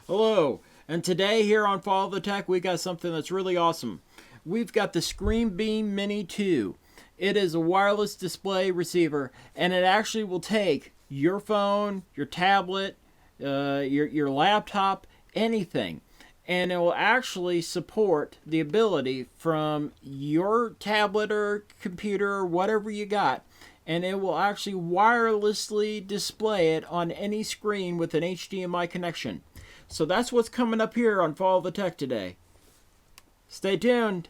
Hello, and today here on Follow the Tech, we got something that's really awesome. We've got the ScreenBeam Mini 2. It is a wireless display receiver, and it actually will take your phone, your tablet, your laptop, anything, and it will actually support the ability from your tablet or computer or whatever you got, and it will actually wirelessly display it on any screen with an HDMI connection. So that's what's coming up here on Follow the Tech today. Stay tuned.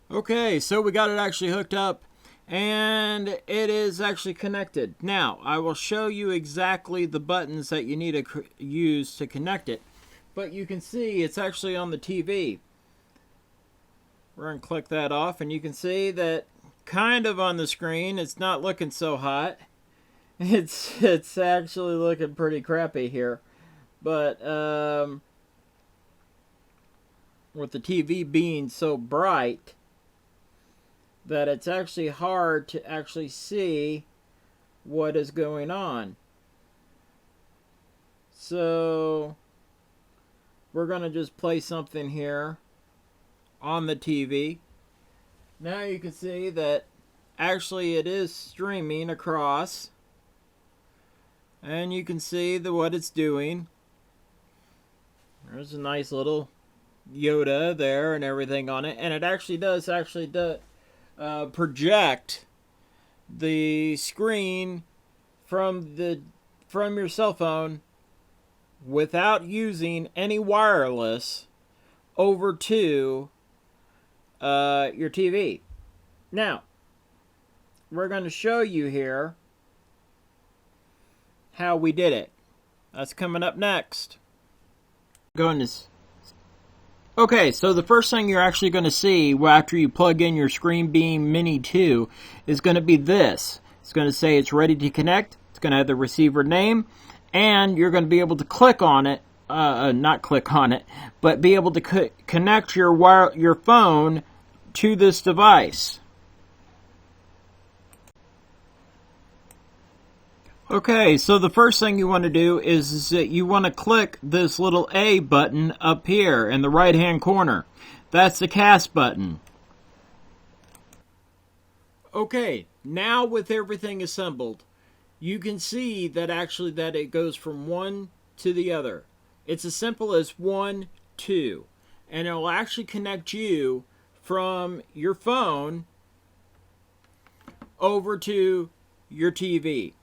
Okay, so we got it actually hooked up and it is actually connected. Now, I will show you exactly the buttons that you need to use to connect it. But you can see it's actually on the TV. We're going to click that off, and you can see that kind of on the screen, it's not looking so hot. It's actually looking pretty crappy here. But with the TV being so bright, that it's actually hard to actually see what is going on. So we're going to just play something here on the TV. Now you can see that actually it is streaming across, and you can see what it's doing. There's a nice little Yoda there and everything on it, and it actually does project the screen from your cell phone without using any wireless over to your TV. Now, we're going to show you here how we did it. That's coming up next. Okay, so the first thing you're actually going to see after you plug in your ScreenBeam Mini 2 is going to be this. It's going to say it's ready to connect. It's going to have the receiver name, and you're going to be able to click on it. Not click on it, but be able to connect your phone to this device. Okay, so the first thing you want to do is that you want to click this little A button up here in the right hand corner. That's the cast button. Okay, now with everything assembled, you can see that actually that it goes from one to the other. It's as simple as 1, 2, and it will actually connect you from your phone over to your TV.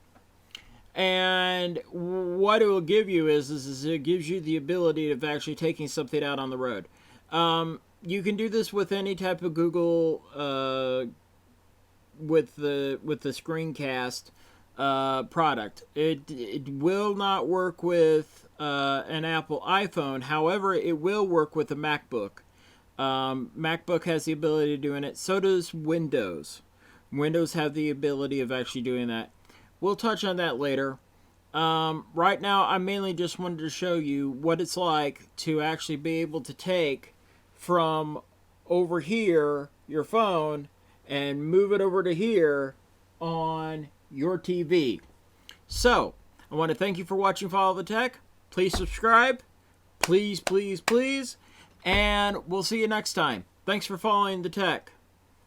And what it will give you is it gives you the ability of actually taking something out on the road. You can do this with any type of Google with the screencast product. It will not work with an Apple iPhone. However, it will work with a MacBook. MacBook has the ability of doing it. So does Windows. Windows have the ability of actually doing that. We'll touch on that later. Right now, I mainly just wanted to show you what it's like to actually be able to take from over here, your phone, and move it over to here on your TV. So, I want to thank you for watching Follow the Tech. Please subscribe. Please, please, please. And we'll see you next time. Thanks for following the tech.